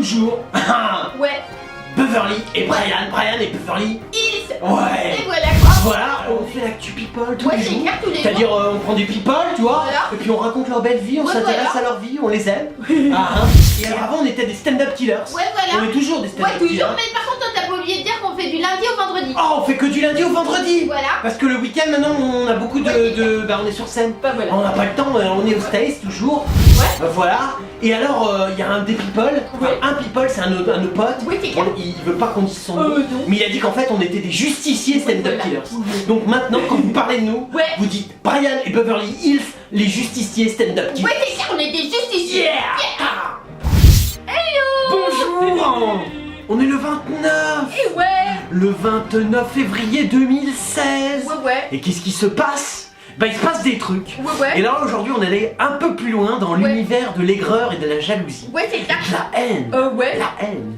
toujours Ouais. Beverly et Brian et Beverly Hills. Ouais. Et voilà quoi. Voilà, on fait l'actu people tous Ouais, les c'est jours. clair, tous les jours. C'est-à-dire on prend des people, tu vois, Voilà. et puis on raconte leur belle vie, on Ouais, s'intéresse voilà. à leur vie, on les aime. Ah, hein. Et alors avant on était des stand-up killers. Ouais, voilà. On est toujours des Ouais, stand-up toujours, killers. mais par contre, toi, t'as pas oublié de dire qu'on fait du lundi au vendredi. Oh, on fait que du lundi au vendredi. Voilà. Parce que le week-end maintenant on a beaucoup Ouais, bah on est sur scène. Bah, voilà. On n'a pas le temps, on est au States toujours. Ouais. Voilà. Et alors il y a un des people, enfin, Ouais. un people c'est un de nos potes. Ouais, c'est clair. Il veut pas qu'on dise son nom. Non. Mais il a dit qu'en fait on était des justiciers stand-up Voilà. killers. Donc maintenant quand vous parlez de nous, Ouais. vous dites Brian et Beverly Hills, les justiciers stand-up killers. Ouais, c'est clair, on est des justiciers. Yeah. Hello. Bonjour. On est le 29. Et ouais. Le 29 février 2016. Ouais. Et qu'est-ce qui se passe? Bah il se passe des trucs. Ouais. Et là aujourd'hui on allait un peu plus loin dans Ouais. l'univers de l'aigreur et de la jalousie. Ouais, c'est clair. La haine. Ouais. La haine.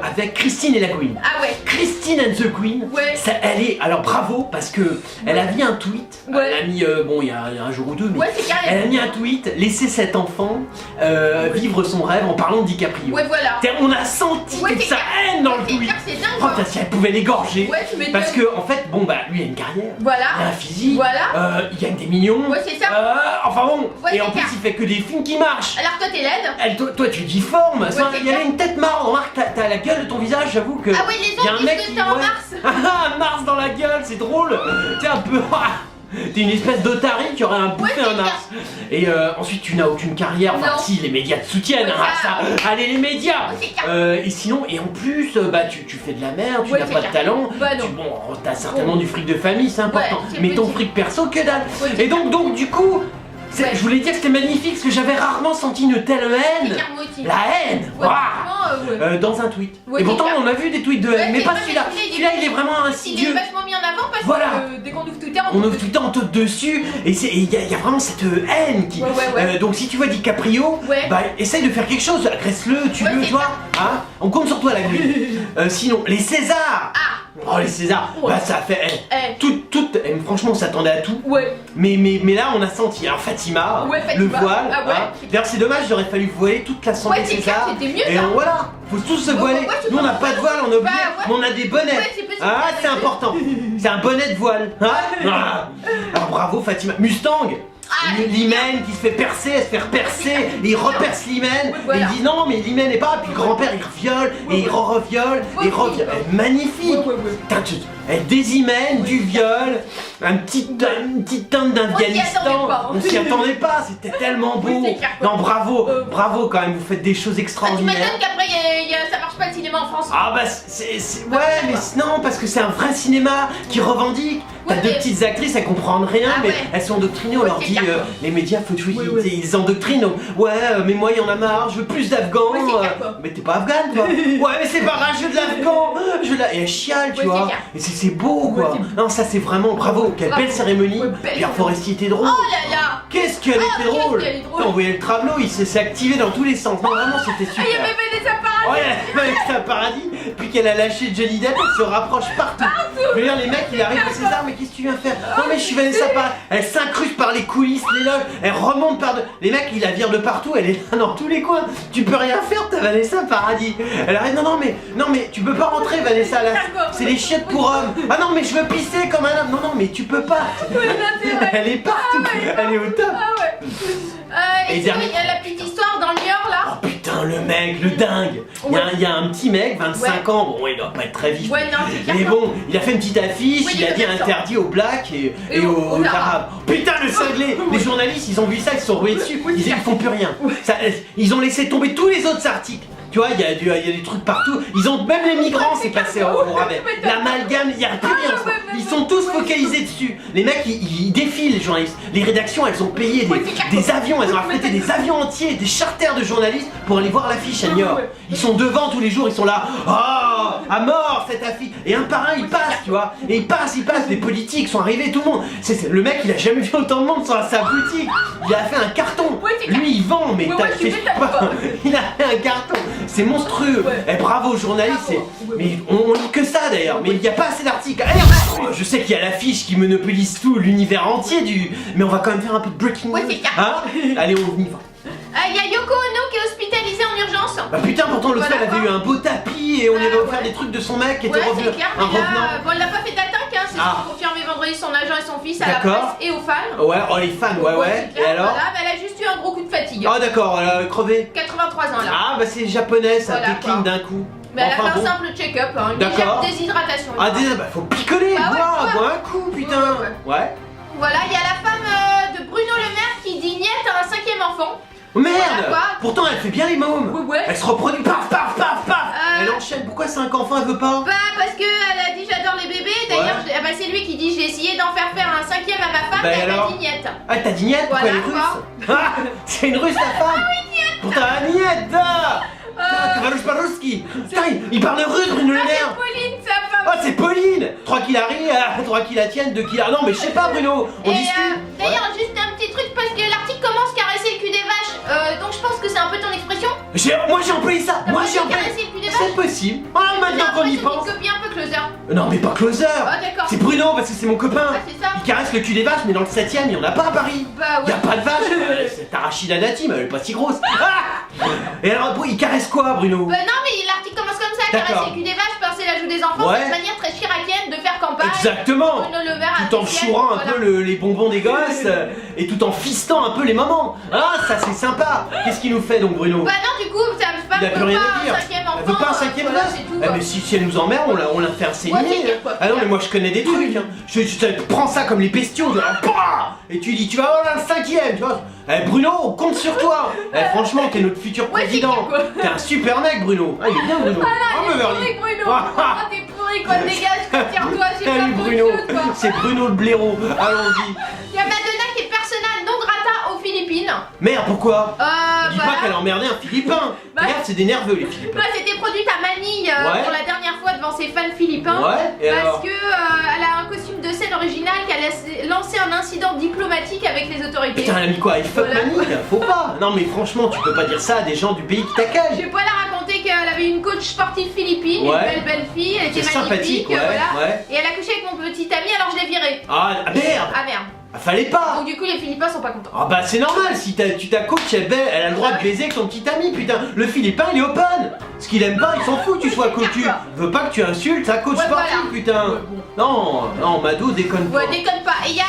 Avec Christine et la Queen. Ah ouais. Christine and the Queen, Ouais. ça, elle est, alors bravo parce que elle a mis un tweet, Ouais. elle a mis, bon il y a un jour ou deux, mais Ouais, c'est carré. elle a mis un tweet, laisser cet enfant vivre son rêve en parlant de DiCaprio. Ouais, voilà. C'est-à-dire, on a senti Ouais, toute c'est sa clair. haine dans le C'est tweet. clair, c'est dingue Oh quoi. putain, si elle pouvait l'égorger. Ouais, tu m'étonnes. Parce que en fait, bon bah lui il a une carrière, il a Voilà. un physique, Voilà. il gagne des millions. Ouais, c'est ça. Enfin bon, Ouais, et en c'est plus clair. il fait que des films qui marchent. Alors toi t'es laide. Toi tu difformes, Ouais, c'est il y avait clair. une tête marrante, remarque t'as la gueule de ton visage, j'avoue que... Ah ouais, les y a autres un mec disent que qui- t'es en ouais. mars. Ah, Mars dans la gueule, c'est drôle. T'es un peu... T'es une espèce d'otarie qui aurait un bouffé Ouais, un Mars. Et ensuite tu n'as aucune carrière, enfin Non. si les médias te soutiennent, Ouais, hein, ça. Allez les médias. Ouais, c'est clair. Et sinon, et en plus, bah tu fais de la merde, tu Ouais, n'as c'est pas de clair. talent, Bah, non. bon, t'as certainement du fric de famille, c'est important, Ouais, c'est mais ton petit. fric perso, que dalle. Ouais, c'est Et donc du coup, Ouais. je voulais dire que c'était magnifique, parce que j'avais rarement senti une telle C'est haine. clair, moi aussi. La haine. Ouais, Waouh. franchement, ouais. Dans un tweet. Ouais, Et pourtant c'est on a vu des tweets de haine, Ouais, mais c'est pas vrai, celui-là. mais Celui-là il est vraiment Il est insidieux. vachement mis en avant parce Voilà. que dès qu'on ouvre Twitter, On ouvre Twitter, on taute dessus, et il y a vraiment cette haine qui... Ouais. donc si tu vois DiCaprio, Ouais. bah essaye de faire quelque chose, agresse-le, tue-le, Ouais, c'est tu vois. Hein, on compte sur toi la gueule. Sinon, les Césars. Ah. Oh les Césars, Ouais. bah ça a fait... franchement on s'attendait à tout. Ouais. Mais là on a senti, alors Fatima, Ouais, le Fatima. voile, Ah ouais. hein. D'ailleurs c'est dommage, j'aurais fallu voiler toute la soirée Ouais, c'est César. clair, c'était mieux, Et ça. voilà, faut tous se Ouais, voiler. ouais, tu Nous on peux n'a pas de voile, on a oublié, Bah, ouais. mais on a des bonnets. Ouais, c'est possible. Ah c'est important, c'est un bonnet de voile. Hein. Ah. Alors bravo Fatima. Mustang. Ah, L'hymen qui se fait percer, elle se fait percer, et il reperce l'hymen, Ouais, voilà. et il dit non mais l'hymen n'est pas, puis le grand-père il reviole, et il reviole, Ouais, et reviole. ouais. Magnifique. Ouais. Putain, elle des hymens, du viol, une petite teinte d'Afghanistan. attendait pas, hein. On s'y attendait pas, c'était tellement beau. Oui, c'est clair. Non, bravo quand même, vous faites des choses Ah, tu extraordinaires. m'étonnes qu'après ça marche pas le cinéma en France. Ah bah ouais mais non parce que c'est un vrai cinéma qui revendique. T'as Ouais, deux mais- petites actrices, elles comprennent rien, Ah mais ouais. elles sont endoctrinées, on Ouais, leur c'est dit clair. les médias faut Ouais, ouais. ils endoctrinent. Donc, ouais mais moi il y en a marre, je veux plus d'Afghans. Ouais, c'est clair, quoi. Mais t'es pas afghane toi. Ouais mais c'est pas grave, je veux de l'Afghan. Et elle chiale tu Ouais, vois. c'est clair. Et c'est beau quoi. Ouais, Non ça c'est vraiment bravo, quelle Bravo. belle cérémonie. Ouais, belle Pierre cérémonie. Forestier était drôle. Oh là là. Qu'est-ce qu'elle Oh, était drôle. qu'est-ce qu'elle est drôle. Non, vous voyez le travelot, il s'est activé dans tous les sens. Non vraiment c'était Ah, super. il y avait Vanessa Paradis. Ouais, avec sa paradis, puis qu'elle a lâché Johnny Depp, elle se rapproche partout. Je veux dire, les mecs, il arrive au César, mais qu'est-ce que tu viens faire? Non, mais je suis Vanessa Paradis. Elle s'incruste par les coulisses, les loges, elle remonte par. Les mecs, ils la virent de partout, elle est là dans tous les coins. Tu peux rien faire, t'as Vanessa Paradis. Elle arrive, non, mais tu peux pas rentrer, Vanessa, là. C'est les chiottes pour hommes. Ah non, mais je veux pisser comme un homme. Non, mais tu peux pas. Ouais, là, c'est vrai. Elle est partout, elle est au top. Ah ouais. Et Et sinon, dernier- il y a la petite histoire dans le Niort là. Oh putain, le mec, le dingue. Il y a un petit mec, 25 ans, bon, il doit pas être très vif. Ouais, non, c'est clair. Mais bon, il a fait une petite affiche, Oui, il a il dit est comme ça. interdit aux blacks et aux aux arabes. arabes. Putain le cinglé. Les journalistes ils ont vu ça, ils se sont rués dessus, ils disaient ils font plus rien. Ils ont laissé tomber tous les autres articles. Tu vois, il y a des trucs partout. Ils ont même les migrants, c'est passé au rabais. L'amalgame, il n'y a plus rien. ouais, Ils sont tous focalisés dessus. Les mecs, ils défilent, les journalistes. Les rédactions, elles ont payé des avions, elles ont affrété des avions entiers, des charters de journalistes pour aller voir l'affiche à Niort. Ils sont devant tous les jours, ils sont là. Oh, à mort cette affiche. Et un par un, ils passent, tu vois. Et ils passent. Les politiques sont arrivés, tout le monde. Le mec, il a jamais vu autant de monde sur sa boutique. Il a fait un carton. Ouais, c'est clair. Lui, il vend, mais Ouais, t'as ouais, tu fait m'étonnes pas. pas. Il a fait un carton. C'est monstrueux. Ouais. Eh, bravo aux journalistes. Bravo. c'est- Mais on lit que ça d'ailleurs. Mais il n'y a pas assez d'articles. Allez, je sais qu'il y a l'affiche qui monopolise tout l'univers entier du. Mais on va quand même faire un peu de breaking Ouais, news. c'est clair. Hein? Allez, on y va. Il y a Yoko Ono qui est hospitalisée en urgence. Bah putain, pourtant l'autre fois Voilà, elle avait eu quoi. un beau tapis et on lui avait offert ouais. des trucs de son mec qui était Ouais, revenu. c'est clair, Un mais là, revenant. bon, elle n'a pas fait d'attaque, hein, c'est ce Ah. qu'a confirmé vendredi son agent et son fils à la D'accord. presse et aux fans. Ouais, oh les fans, ouais, ouais. c'est clair, Et alors? voilà, mais elle a juste eu un gros coup de fatigue. Ah d'accord, elle a crevé. 83 ans là. Ah bah c'est japonais, ça Voilà, décline quoi. d'un coup. Mais elle a Enfin, fait bon. un simple check-up, hein, une légère D'accord. déshydratation. Ah déjà, bah faut picoler, Bah ouais, bois un coup, putain. Ouais. Voilà, il y a la femme de Bruno Le Maire qui dit niet à un 5e enfant. Oh, merde. Voilà, quoi. Pourtant elle fait bien les mômes. Ouais. Elle se reproduit, paf, paf, paf, paf. Elle enchaîne, pourquoi 5 enfants elle veut pas? Bah parce que elle a dit j'adore les bébés, d'ailleurs bah, c'est lui qui dit j'ai essayé d'en faire un 5e à ma femme, Bah, et elle alors a dit niet. Ah t'as dit niet, pourquoi Voilà, elle est russe? Ah, c'est une russe la femme. Ah oui, niet. Pourtant niet. Parouski. Putain, il parle russe, Bruno Le Ah, Maire. c'est Pauline sa femme. Ah c'est Pauline. 3 qu'il arrive, 3 qu'il la tienne, 2 qu'il la... Non mais je sais pas Bruno, on Et discute. d'ailleurs juste un petit truc parce que l'article commence caresser le cul des vaches, donc je pense que c'est un peu ton expression. Moi j'ai employé ça, moi j'ai employé. caresser le cul des C'est vaches. possible. Ah maintenant qu'on y pense. Une copie un peu closer. Non mais pas closer. Ah d'accord. C'est Bruno parce que c'est mon copain. Ah, c'est ça. Il caresse le cul des vaches mais dans le 7ème il y en a pas à Paris. Bah Y ouais. a pas de vache. C'est Arachida Dati mais elle est pas si grosse. Ah. Et alors il caresse quoi Bruno? Bah non mais l'article commence comme ça, D'accord. caresser le cul des vaches, pincer la joue des enfants, Ouais. c'est une manière très chiracienne de faire campagne. Exactement. Bruno Le Maire Tout en ancienne, chourant un voilà. peu les bonbons des gosses et tout en fistant un peu les mamans. Ah ça c'est sympa. Qu'est-ce qu'il nous fait donc Bruno? Bah non du coup ça veut pas, Il a plus rien à dire. un 5e enfant. Elle veut pas un 5ème voilà, gosse. c'est tout. Eh quoi. mais si elle nous emmerde, on la fait Ouais, inséminer. c'est clair, quoi. Ah non mais moi je connais des trucs. Hein. Je prends ça comme les bestiaux. Et tu dis tu vas avoir un 5ème. Tu vois. Eh Bruno, on compte sur toi. Eh franchement t'es notre futur Ouais, c'est président. clair, quoi. T'es un super mec Bruno. Ah il est bien Bruno. Voilà, Ah, il est Beverly. pourri Bruno. Ah, ah. Ah, t'es pourri quoi, dégage, tire-toi, j'ai pas Salut trop Bruno. de choses, quoi. C'est Bruno le blaireau. Allons-y. Il y a Madonna qui est persona non grata aux Philippines. Merde pourquoi? Dis Voilà. pas qu'elle a emmerdé un Philippin. Bah. Regarde c'est des nerveux les Philippins. Bah, c'était produite à Manille Ouais. pour la dernière fois devant ses fans philippins. Ouais, et parce alors que elle a un costume de scène original qui a lancé un incident diplomatique avec les autorités. Putain, elle a mis quoi? Il fuck Voilà. Manille? Faut pas! Non, mais franchement, tu peux pas dire ça à des gens du pays qui Je t'accueillent! vais pas la raconter qu'elle avait une coach sportive philippine, Ouais. une belle fille, elle était C'est magnifique, sympathique, ouais, voilà. ouais. Et elle a couché avec mon petit ami, alors je l'ai virée. Ah, merde! Ah merde. Ah, fallait pas! Donc du coup les Philippins sont pas contents. Ah, bah, c'est normal, si tu ta coach, elle a le droit de baiser avec ton petit ami, putain! Le Philippin, il est open! Ce qu'il aime pas, il s'en fout que tu sois cocu! Il veut pas que tu insultes sa coach Ouais, sportive, voilà. putain! Non, Mado, déconne pas! Ouais, déconne pas. Et il y a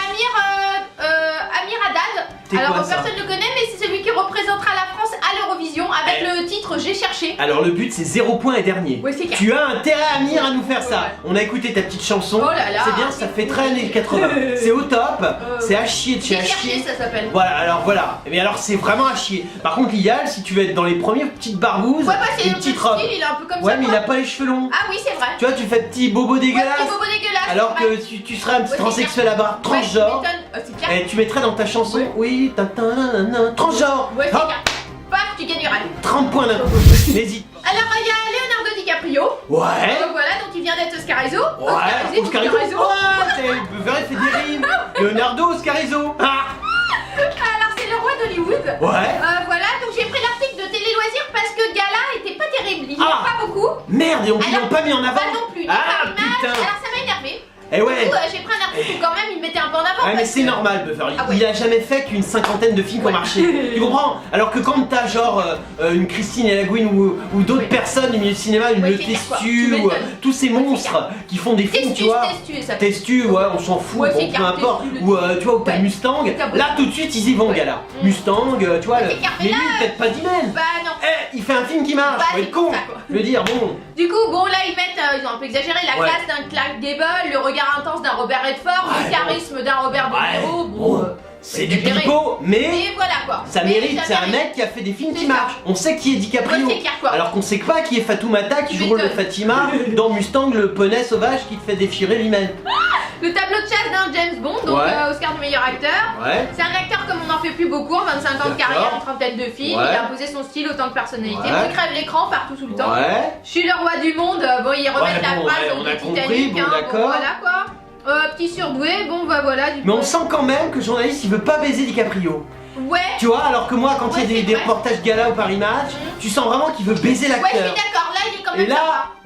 Amir Haddad. C'est Alors quoi, ça personne ne le connaît, mais c'est celui qui représentera la France à l'Eurovision avec le titre J'ai cherché. Alors, le but, c'est 0 point et dernier. Ouais, c'est clair. Tu as intérêt, Amir, à nous faire ça! Ouais. On a écouté ta petite chanson, Oh là là, c'est bien, ça c'est fait cool. très années 80. C'est au top, c'est à chier de chez J'ai à cherché, chier. ça s'appelle. Voilà, alors voilà. Mais alors c'est vraiment à chier. Par contre, Lial, si tu veux être dans les premières petites barbouzes, Ouais, bah c'est une le petite style, robe. il est un peu comme Ouais, ça. mais il quoi. a pas les cheveux longs. Ah oui, c'est vrai. Tu vois, tu fais petit bobo Ouais, dégueulasse. petit bobo dégueulasse. Alors c'est vrai. que tu serais un petit Ouais, transsexuel là-bas, Ouais, transgenre. tu m'étonnes. C'est clair. Et tu mettrais dans ta chanson, Ouais. oui, transgenre. Ouais, c'est Hop, clair. Paf, tu gagneras. 30 points d'un coup. N'hésite. Alors, il y a Leonardo DiCaprio. Ouais. Voilà, donc il vient d'être Oscarisé. Ouais, Oscarizo. Ouais, Beverly fait des rimes. Leonardo Oscarizo. Ah. Alors, c'est le roi d'Hollywood. Ouais. Voilà, donc j'ai pris l'article de Télé Loisirs parce que Gala était pas terrible. Il n'y en Ah. a pas beaucoup. Merde, et on Alors, l'ont pas mis en avant. Pas non plus. ni Ah, par image. putain. Alors, ça m'a énervé. Eh ouais. Du coup, j'ai pris un article où quand même il mettait un peu en avant. Ouais, mais parce c'est que- normal, Beverly. Ah ouais. Il a jamais fait qu'une cinquantaine de films qui ont marché. Tu comprends? Alors que quand t'as genre une Christine et la Gouine ou d'autres Oui. personnes du milieu du cinéma, une Ouais, Le c'est clair, quoi. Testu, Tu ou m'étonnes. tous ces Ouais, monstres qui font des films, tu vois. Testu, ça. Testu, ouais, on s'en fout, Ouais, bon, c'est peu clair, importe. Testu, Ou tu vois, où t'as Ouais. Mustang. T'as beau- Là, tout de suite, ils y vont, Ouais. gars-là. Mm. Mustang, tu vois. Ouais, c'est clair, mais Mais là, lui, peut-être pas d'email. Bah non. Eh, il fait un film qui marche, Bah, faut c'est être con. pour ça, quoi. Je veux dire, bon. Du coup, bon, là ils mettent, ils ont un peu exagéré, la Ouais. classe d'un Clark Gable, le regard intense d'un Robert Redford, Ouais, le charisme d'un Robert De Ouais, Niro. bon, c'est du exagéré. pipeau, mais. Et voilà quoi. Ça Mais mérite, c'est un mérite. mec qui a fait des films C'est qui ça. marchent. On sait qui est DiCaprio. Ouais, c'est clair, quoi. Alors qu'on sait pas qui est Fatoumata qui Tu joue le m'étonnes. Fatima dans Mustang, le poney sauvage qui te fait déchirer l'hymen. Le tableau de chasse d'un James Bond, donc Ouais. Oscar du meilleur acteur. Ouais. C'est un acteur comme on n'en fait plus beaucoup, en 25 ans de D'accord. carrière, une trentaine de films, Ouais. il a imposé son style autant que personnalité. Ouais. Il crève l'écran partout tout le temps. Ouais. Je suis le roi du monde, bon ils remettent Ouais, la bon, phrase ouais, donc on a du compris, Titanic, bon, hein, d'accord. voilà quoi. Petit surdoué, bon bah voilà du Mais coup. on sent quand même que le journaliste il veut pas baiser DiCaprio. Ouais, Tu vois, alors que moi quand il y a Ouais, des, c'est des vrai. reportages gala au Paris Match, tu sens vraiment qu'il veut baiser ouais je l'acteur. suis d'accord, là il est quand Et même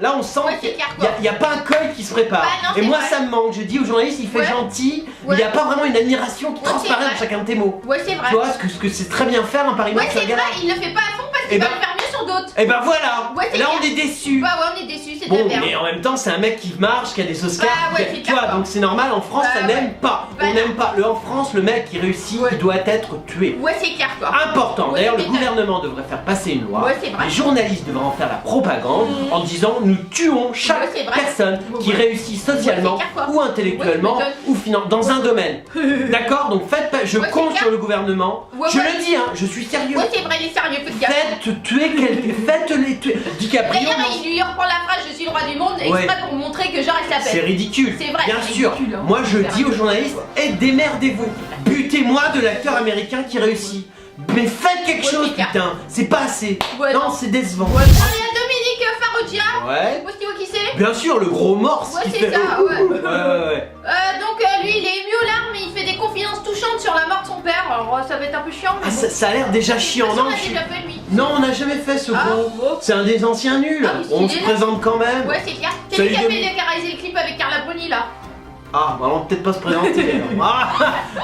là on sent Ouais, qu'il c'est clair, n'y a, quoi. y a pas un coil qui se prépare. Bah, non, Et c'est moi vrai. ça me manque. Je dis au journaliste, il fait Ouais. gentil, mais Ouais. il n'y a pas vraiment une admiration qui Ouais, transparaît c'est dans vrai. chacun de tes mots. Ouais c'est vrai. Tu vois, ce que c'est très bien faire un Paris Ouais Match c'est gala. vrai, il le fait pas à fond parce Eh qu'il va ben, le faire mieux sur toujours d'autres. Et ben voilà. Ouais, c'est Là clair. on est déçus. Bah ouais, on est déçus, c'est de Bon, la merde. mais en même temps, c'est un mec qui marche, qui a des Oscars. Bah ouais, c'est tu vois, clair. donc c'est normal. En France, Bah ça ouais. n'aime pas. Bah On non. n'aime pas. En France, le mec qui réussit, Ouais. il doit être tué. Ouais, c'est clair quoi. Important. Ouais, D'ailleurs, le c'est gouvernement devrait faire passer une loi. Ouais, c'est vrai. Les journalistes devraient en faire la propagande en disant nous tuons chaque Ouais, c'est vrai. personne qui Ouais. réussit socialement Ouais, c'est clair, quoi. ou intellectuellement Ouais, ou dans un domaine. D'accord. Donc faites pas. Je Ouais, c'est compte clair. sur le gouvernement. Ouais, Je ouais. le dis, hein. Je suis sérieux. Ouais, c'est vrai, il est sérieux, faites gaffe. Faites tuer quelqu'un. Faites-les tuer. DiCaprio. D'ailleurs, non. il lui reprend la phrase je suis le roi du monde Ouais. exprès pour montrer que j'arrête la C'est paix. ridicule. C'est vrai, Bien c'est sûr. ridicule, hein. Moi, je C'est dis aux ridicule. journalistes démerdez-vous. Butez-moi de l'acteur américain qui réussit. Mais faites quelque Ouais, chose, c'est clair. putain. C'est pas assez. Ouais, non, non. c'est décevant. Ouais. Alors, il y a Dominique Farrugia. Ouais. Vous savez qui c'est? Bien sûr, le gros morse Ouais, qui c'est fait. ça, ouais. Ouais. Donc lui il est ému aux larmes mais il fait des confidences touchantes sur la mort de son père. Alors ça va être un peu chiant mais Ah, bon. ça a l'air déjà chiant, On non l'a je suis- déjà fait lui. Non, on n'a jamais fait ce Ah, gros. bon. C'est un des anciens nuls. Ah, mais On stylé, se là. présente quand même. Ouais c'est clair. C'est Salut, lui qui a Dominique. fait réaliser le clip avec Carla Pony là. Ah, bah, on va peut-être pas se présenter. Ah,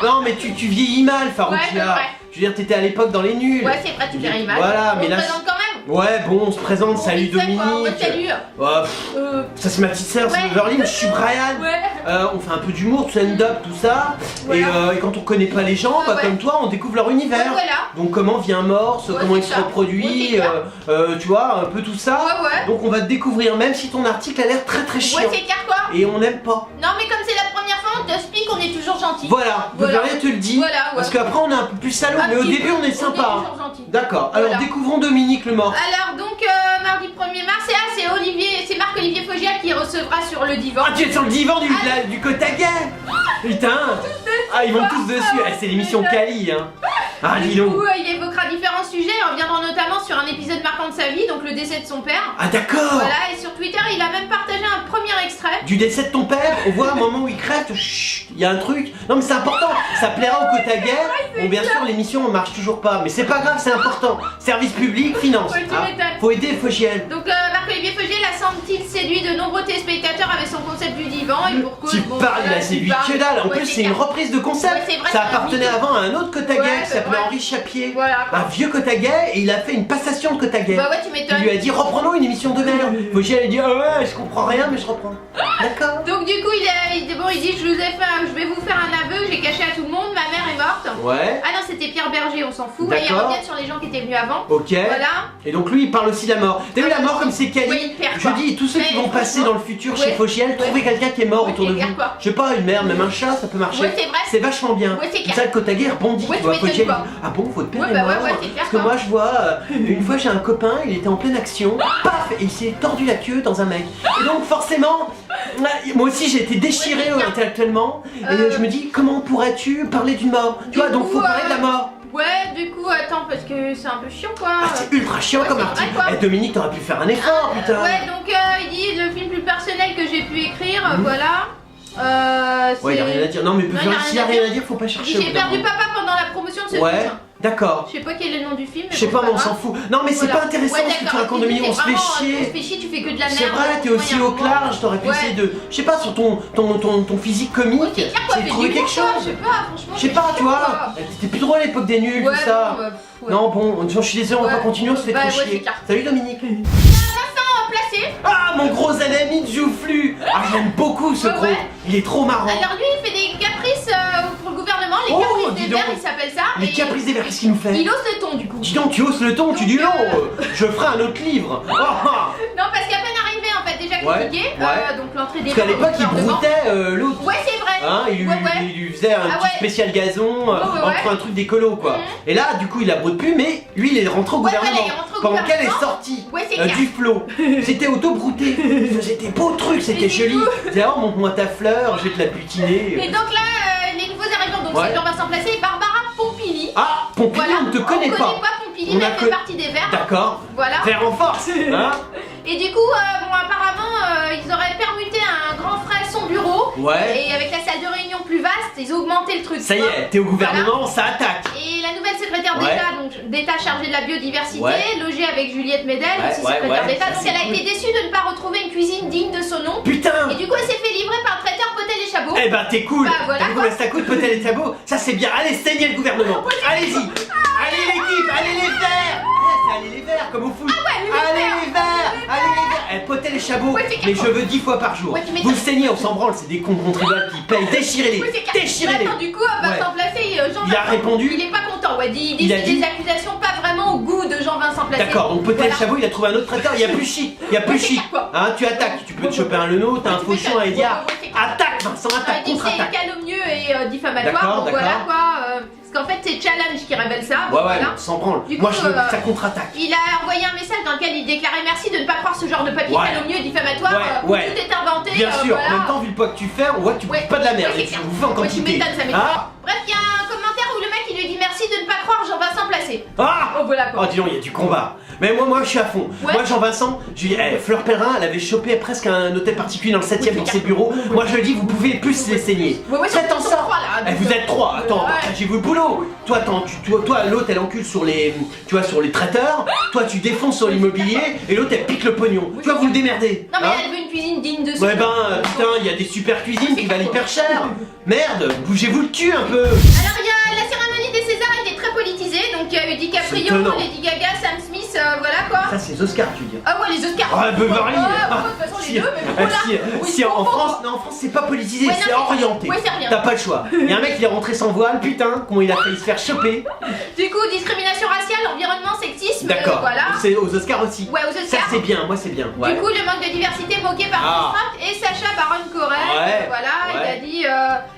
non, mais tu vieillis mal, Faroukia. Ouais, c'est vrai. Je veux dire, t'étais à l'époque dans les nuls. Ouais c'est vrai tu fais mal. Voilà, On mais se là. présente quand même. Ouais, bon, on se présente. Bon, Salut vite fait, quoi. Dominique. Ouais salut. Ouais, pff, ça c'est ma petite sœur, c'est Ouais. Beverly, moi je suis Brian. Ouais. On fait un peu d'humour, de stand-up, tout ça. Voilà. Et quand on connaît pas les gens, bah, Ouais. comme toi, on découvre leur univers. Ouais, voilà. Donc comment vit un morse, Ouais, comment il c'est se ça. reproduit, Ouais, c'est tu vois, un peu tout ça. Ouais ouais. Donc on va te découvrir, même si ton article a l'air très très chiant. Ouais c'est clair quoi. Et on n'aime pas. Non mais comme c'est la première fois on te explique on est toujours gentil. Voilà, Voilà. Beverly te le dit. Voilà, ouais. Parce qu'après on est un peu plus salaud, Un mais au petit début peu. on est sympa. On est toujours gentil. D'accord, alors Voilà. découvrons Dominique le morse. Alors donc mardi 1er mars, et là c'est Marc-Olivier Fogiel qui recevra sur le divan. Ah, tu es sur le divan du Cotaguet. Putain. Ah, ils vont tous dessus. Ah, c'est l'émission Cali, hein. Ah, dis Du donc. coup, il évoquera différents sujets, il reviendra notamment sur un épisode marquant de sa vie, donc le décès de son père. Ah, d'accord. Voilà, et sur Twitter, il a même partagé un premier extrait. Du décès de ton père, on voit un moment où il crève, chut, il y a un truc. Non mais c'est important, ça plaira au Cotaguet. Bon bien sûr l'émission ne marche toujours pas, mais c'est pas grave, c'est important. Service public, finance. Ouais, tu m'étonnes. Faut aider Fogiel. Donc Marc-Olivier Fogiel a semble-t-il séduit de nombreux téléspectateurs avec son concept du divan et pour cause. Tu bon, parles, voilà, là c'est tu lui parles. que dalle. En Ouais, plus c'est une clair. reprise de concept. Ouais, c'est vrai, Ça c'est un appartenait mytho. avant à un autre Cotaguet Ouais, qui c'est s'appelait vrai. Henri Chapier. Voilà. Un vieux Cotaguet et il a fait une passation de Cotaguet. Bah ouais, tu Il m'étonnes. lui a dit reprenons une émission de merde. Fogiel a dit ah ouais je comprends rien mais je reprends. D'accord. Donc du coup, il dit je vais vous faire un aveu que j'ai caché à tout le monde, ma mère est morte. Ouais. Ah non, c'était Pierre Berger, on s'en fout. Et il D'accord. revient sur les gens qui étaient venus avant. Ok. Voilà. Et donc lui il parle aussi de la mort. T'as vu la mort comme c'est quali? Ouais, hyper, Je quoi. dis tous ceux qui Ouais, vont passer dans le futur chez ouais. Fogiel, trouvez quelqu'un qui est mort Ouais, autour de c'est clair, vous. quoi. Je sais pas, une merde, même un chat, ça peut marcher. Ouais, c'est vrai. C'est vachement bien. Ouais, c'est Comme clair. ça le Cotaguet rebondit. Ouais, tu vois, tu m'étonnes, Fogiel, quoi. il dit, ah bon, votre père Ouais, est bah mort. ouais, c'est clair, Parce que quoi. moi je vois, une fois j'ai un copain, il était en pleine action, paf, et il s'est tordu la queue dans un mec. Et donc forcément, moi aussi j'ai été déchiré Ouais, c'est clair. intellectuellement. Et je me dis, comment pourrais-tu parler d'une mort? Tu Du vois, donc coup, faut parler de la mort. Ouais, du coup, attends, parce que c'est un peu chiant quoi. Ah, c'est ultra chiant Ouais, comme c'est article. vrai, quoi. Eh, Dominique, t'aurais pu faire un effort, putain. Ouais, donc il dit le film plus personnel que j'ai pu écrire, voilà. Ouais, y a rien à dire. Non, mais Non, y a s'il y a rien à rien à dire, faut pas chercher. au J'ai bout d'un perdu moment. papa pendant la promotion de ce Ouais, film. d'accord. Je sais pas quel est le nom du film. Je sais bon, pas, mais on grave. s'en fout. Non, mais c'est Voilà. pas intéressant Ouais, ce que tu d'accord. racontes de Dominique, on se fait On se chier. fait chier, tu fais que de la merde. C'est vrai, t'es aussi au large, t'aurais pu Ouais. essayer de. Je sais pas, sur ton physique comique, Ouais, c'est clair, quoi, c'est de fais trouver du quelque bon, quoi, chose. Je sais pas, franchement. Je sais pas, tu vois, t'étais plus drôle à l'époque des nuls, Ouais, tout ça. bon, bah, ouais. Non, bon, je suis désolé, on va Ouais. pas continuer, on se fait Bah, trop ouais, c'est chier. clair. Salut Dominique. Placé. Ah, mon gros ami de Joufflu. Ah, j'aime beaucoup ce Ouais, gros. ouais. Il est trop marrant. Alors lui, il fait des caprices pour le gouvernement, les Oh, caprices dis des donc. verts, il s'appelle ça. Les et caprices des verts, qu'est-ce qu'il nous fait? Il hausse le ton du coup. Dis donc, tu hausses le ton, tu dis Donc, non, je ferai un autre livre. Oh, ah. Non, parce qu'à peine arrivé, en fait, déjà Ouais, critiqué, ouais. donc l'entrée des Parce qu'à verts au l'époque, il gouvernement. broutait l'autre. Ouais, c'est vrai. Hein, il Ouais, ouais. lui faisait un Ah petit ouais. spécial gazon Ouais, ouais, entre ouais. un truc d'écolo quoi. Mhm. Et là, du coup, il a broute plus, mais lui, il est rentré au Ouais, gouvernement. voilà, il est rentré au Pendant qu'elle est gouvernement. sortie Ouais, c'est clair. du flot, c'était auto-brouté. Il faisait des beaux trucs, c'était Et du joli. coup- Il disait, oh, montre-moi ta fleur, je vais te la Et butiner. donc là, les nouveaux arrivants, donc Ouais. c'est Jean-Vincent Placé et Barbara Pompili. Ah, Pompili, Voilà, on ne te connaît on pas. connaît pas Pompili, On mais a elle que- fait partie des Verts. D'accord. Voilà. Faire en force. Hein. Et du coup, bon, apparemment, ils auraient permuté un grand frais son bureau. Ouais. Et avec la salle de réunion plus vaste, ils ont augmenté le truc. Ça y tu vois. est, t'es au gouvernement, ça attaque. Et la nouvelle secrétaire Ouais. d'État, donc d'État chargée de la biodiversité, Ouais. logée avec Juliette Médel, Ouais, aussi ouais, secrétaire ouais, d'État. ça, Donc c'est elle a cool. été déçue de ne pas retrouver une cuisine digne de son nom. Putain. Et du coup, elle s'est fait livrer par le traiteur Potel et Chabot. Eh ben t'es cool. Bah, voilà, T'as vu quoi. combien ça coûte peut-être les sabots? Ça c'est bien. Allez, saignez le gouvernement. Allez-y. Allez l'équipe, allez les verts. C'est allez les verts comme au foot. Ouais, porter les chabots, Ouais, c'est clair. mais je veux 10 fois par jour. Ouais, tu m'étonnes. Vous saignez, on s'en branle, c'est des cons contribuables qui payent. Déchirez-les, Oui, c'est clair. déchirez-les. Attends, du coup, Vincent Placé, Jean Il a Vincent, répondu. il est pas content. Ouais, Il a dit dit. des accusations pas vraiment au goût de Jean-Vincent Placé. D'accord, donc peut-être Voilà. le chabot, il a trouvé un autre traiteur, il y a plus chic, il y a plus Ouais, c'est chic. clair, quoi. Hein, tu attaques, tu peux te choper un Leno, t'as un tu fauchon, m'étonnes. un Edia. Ouais, c'est clair. Attaque, Vincent, Il attaque, dit que c'est contre-attaque. calomnieux et diffamatoire. D'accord, Donc voilà d'accord. quoi. Parce qu'en fait, c'est Challenge qui révèle ça. Ouais, donc ouais, voilà. on s'en branle. Du Moi, coup, je veux que ça contre-attaque. Il a envoyé un message dans lequel il déclarait merci de ne pas croire ce genre de papier Ouais. calomnieux et diffamatoire. Ouais, Où ouais. tout est inventé. Bien sûr, voilà. en même temps, vu le poids que tu fais, on voit que tu Ouais. bouffes pas de la merde, Ouais, et c'est tu clair. bouffes en Ouais, tu quantité. m'étonnes, ça m'étonne. Ah, Bref, il y a un commentaire où le mec il lui dit merci de ne pas croire Jean-Vincent Placé. ah Oh voilà quoi. Oh, dis donc, il y a du combat. Mais moi, je suis à fond. Ouais. Moi, Jean-Vincent, je lui dis, Fleur Pellerin, elle avait chopé presque un hôtel particulier dans le 7ème pour ses bureaux. Moi, je lui dis, vous pouvez plus les saigner. Ouais, Faites en ils sont sorte. trois, là, Eh, donc, vous êtes trois. Attends, ouais. partagez-vous le boulot. Toi, l'autre, elle encule sur les, tu vois, sur les traiteurs. Toi, tu défonces sur l'immobilier, et l'autre, elle pique le pognon. Tu vois, vous le démerdez. Non mais Hein elle veut une cuisine digne de ce Ouais nom. ben, putain, il y a des super cuisines qui valent hyper cher. Merde, bougez-vous le cul un peu. Alors il y a la cérémonie des Césars était très politisée, donc il y a eu C'est DiCaprio, étonnant. Lady Gaga, Sam Smith, voilà quoi. Ça, c'est les Oscars, tu veux dire. Ah ouais les Oscars. Ah, Beverly. Ouais, Ah, de toute façon si, les deux, mais voilà. Oui, si, en faut- France, non, en France, c'est pas politisé, Ouais, c'est non, mais- orienté. ouais, c'est rien. T'as pas le choix. Il y a un mec qui est rentré sans voile, putain, comment il a failli se faire choper. Du coup discrimination raciale, environnement, sexisme, D'accord. voilà. C'est aux Oscars aussi. Ouais aux Ça, Oscars. c'est bien, moi, c'est bien. Ouais. Du coup, le manque de diversité moqué par Ah. Chris Rock et Sacha Baron Cohen. Ouais, Voilà, il ouais. a dit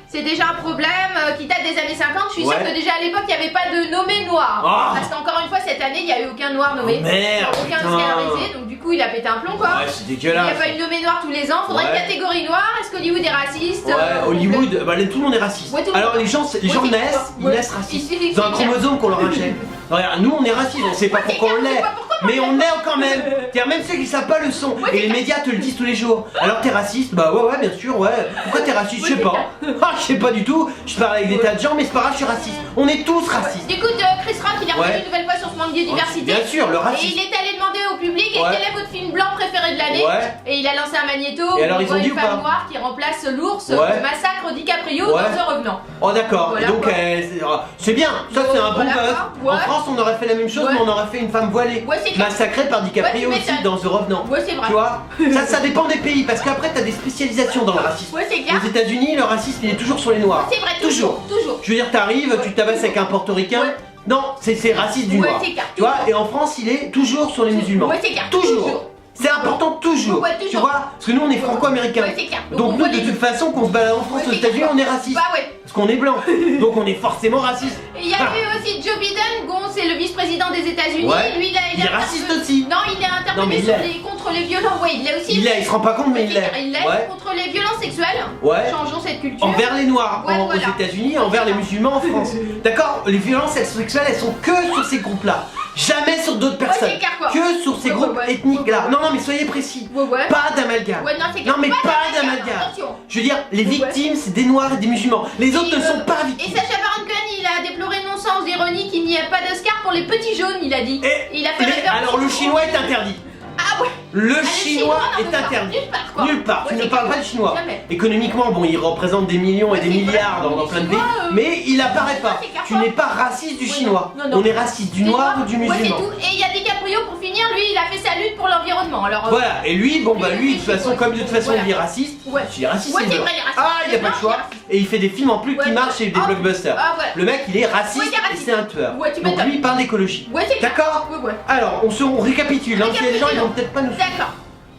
c'est déjà un problème qui date des années 50. Je suis sûre Ouais. que déjà à l'époque, il n'y avait pas de nommé noir. Ah. Parce qu'encore une fois, cette année, il n'y a eu aucun noir nommé. Oh, merde, aucun putain. Oscarisé. Donc, du coup, il a pété un plomb quoi. Ouais, c'est Il n'y dégueulasse. a pas eu de nommé noir tous les ans. Faudrait Ouais. une catégorie noire. Est-ce qu'Hollywood est raciste Ouais, Hollywood, bah, tout le monde est raciste. Ouais, tout le Alors monde. les gens Ouais, naissent, c'est- ils ouais. naissent racistes. Il suffit C'est un que c'est chromosome qu'on leur injecte. Regarde, nous on est racistes, on sait pas Ouais, c'est pourquoi on clair, on l'est. sait pas pourquoi, Mais on est quand même. C'est-à-dire, même ceux qui savent pas le son. Ouais, Et c'est les clair. médias te le disent tous les jours. Alors t'es raciste? Bah ouais, bien sûr, ouais. Pourquoi t'es raciste? Je sais Ouais, pas. Ah, je sais pas du tout. Je parle avec des tas de gens, mais c'est pas grave, je suis raciste. On est tous racistes. Du coup, Chris Rock, il est revenu Ouais. une nouvelle fois sur ce manque de diversité. Bien sûr, le Et racisme. il est allé demander au public Ouais. quel est votre film blanc préféré de l'année. Ouais. Et il a lancé un magnéto Et où alors, on ils voit ont dit une ou femme pas noire qui remplace l'ours Ouais. du massacre DiCaprio Ouais. dans The Revenant. Oh d'accord, Voilà, et donc quoi. c'est bien, ça c'est un bon Voilà, buzz. quoi. En Ouais. France on aurait fait la même chose, Ouais. mais on aurait fait une femme voilée. Ouais, c'est clair. Massacrée par DiCaprio Ouais, tu aussi m'étonnes. dans The Revenant. Ouais, c'est vrai. Tu vois, ça dépend des pays, parce qu'après t'as des spécialisations dans le racisme. Ouais, c'est clair. Aux États-Unis, le racisme il est toujours sur les noirs. C'est vrai, toujours. Je veux dire, t'arrives, tu tabasses avec un portoricain. Ouais. Non, c'est raciste du Ouais, noir. c'est clair, Tu vois, toujours. et en France il est toujours sur les musulmans. Ouais, c'est clair. Toujours. C'est important toujours. Ouais, toujours. Tu vois, parce que nous on est franco-américains. Ouais, c'est clair. Donc on nous voit de les toute deux. façon qu'on se balade en France Ouais, aux c'est États-Unis clair. on est raciste. Bah ouais. Parce qu'on est blanc. Donc on est forcément raciste. Et il y a eu aussi Joe Biden, bon, c'est le vice-président des États-Unis. Ouais. Lui, Il est raciste aussi. Non, il est Non, mais intervenu il sur l'est. contre les violences. Ouais, il l'a aussi. Il se rend pas compte mais il l'est. Il l'est Ouais. contre les violences sexuelles. Ouais. Changeons cette culture. Envers les noirs Ouais, aux voilà. États-Unis, envers les musulmans en France. D'accord. Les violences sexuelles elles sont que sur ces groupes-là. Jamais sur d'autres personnes. c'est clair, quoi. Que sur ces Ouais, groupes ouais. ethniques là. Non mais soyez précis. Ouais, ouais. Pas d'amalgame. Ouais, non, c'est Non mais clair. pas d'amalgame. Attention. Je veux dire, les Ouais. victimes c'est des noirs et des musulmans. Les autres Et, ne sont pas Et victimes. Sacha Baron Cohen, il a déploré non sans ironie qu'il n'y a pas d'Oscar pour les petits jaunes, il a dit. Et il a fait référence alors le au- chinois est interdit. Ah ouais. Le Ah, chinois on en est veut pas. interdit. Nulle part, quoi. Nulle part. Ouais, Tu ne c'est parles clair. pas du chinois. Jamais. Économiquement, bon, il représente des millions et Ouais, des c'est milliards vrai. dans plein de pays. Chinois, Mais il apparaît pas. c'est clair, Tu quoi. n'es pas raciste du Ouais, chinois. non, non. On est raciste du noir ou du Ouais, c'est musulman. tout. Et il y a DiCaprio pour finir, lui, il a fait sa lutte pour l'environnement. Alors. Voilà, et lui, bon bah lui, de toute façon, Ouais. comme de toute façon Voilà. il est raciste, Ouais. il est raciste, Ouais, il c'est veut. vrai, il est raciste. Ah, il a pas Non, le choix. il est raciste. Et il fait des films en plus qui Ouais. marchent chez des Ah. blockbusters. Ah, voilà. Le mec, il est raciste Ouais, il est et raciste. c'est un tueur. Ouais, tu Donc m'étonnes. lui, il parle d'écologie. Ouais, c'est clair. D'accord. Ouais, ouais. Alors, on récapitule, hein, parce qu'il y a des gens qui vont peut-être pas nous suivre. D'accord.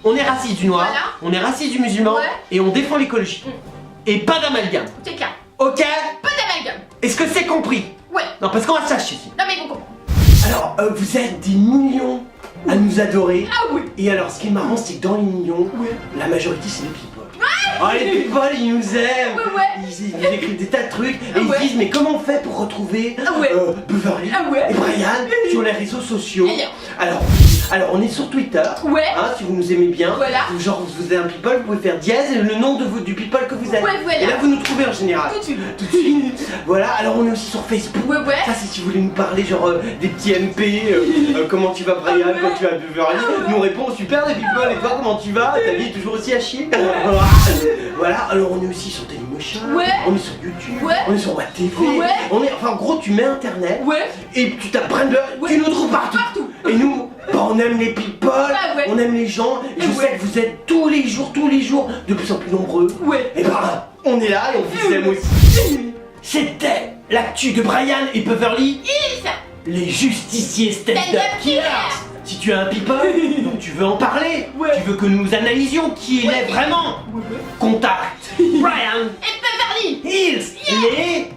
On est raciste du noir, Voilà. on est raciste du musulman, Ouais. et on défend l'écologie. Et pas d'amalgame. C'est clair. Ok? Pas d'amalgame. Est-ce que c'est compris? Ouais. Non, parce qu'on va se ici. Non, mais vous comprenez. Alors, vous êtes des millions à nous adorer. Ah oui. Et alors, ce qui est marrant, c'est que dans les millions, la majorité, c'est les people. Oh, les people, ils nous aiment. Ouais, ouais. Ils nous écrivent des tas de trucs et Ah ils ouais. disent mais comment on fait pour retrouver Ah ouais. Beverly Ah ouais. et Brian sur les réseaux sociaux? Alors on est sur Twitter. Ouais. Hein, si vous nous aimez bien. Voilà. Genre vous êtes un people, vous pouvez faire dièse et le nom du people que vous êtes. Ouais, voilà. Et là vous nous trouvez en général. Tout de suite. Tout de suite. Voilà. Alors on est aussi sur Facebook. Ouais, ouais. Ça c'est si vous voulez nous parler genre des petits MP, comment tu vas Brian, Ah ouais. quand tu vas Beverly, Ah ouais. nous on répond super les people et toi comment tu vas, ta vie est toujours aussi à chier. Voilà, alors on est aussi sur Dailymotion, Ouais. on est sur YouTube, Ouais. on est sur WebTV, Ouais. on est, enfin en gros tu mets internet Ouais. et tu tapes Brandon, Ouais. tu nous trouves partout. Partout. Et nous, bah, on On aime les people, ouais. on aime les gens, et je sais que vous êtes tous les jours, de plus en plus nombreux. Ouais. Et ben, on est là et on vous aime aussi. C'était l'actu de Brian et Beverly, Hills. les justiciers stand-up Stand-up killers. killers. Si tu as un people, donc tu veux en parler, Ouais. tu veux que nous analysions qui il Ouais. est vraiment, contacte Brian Et Beverly. Hills, les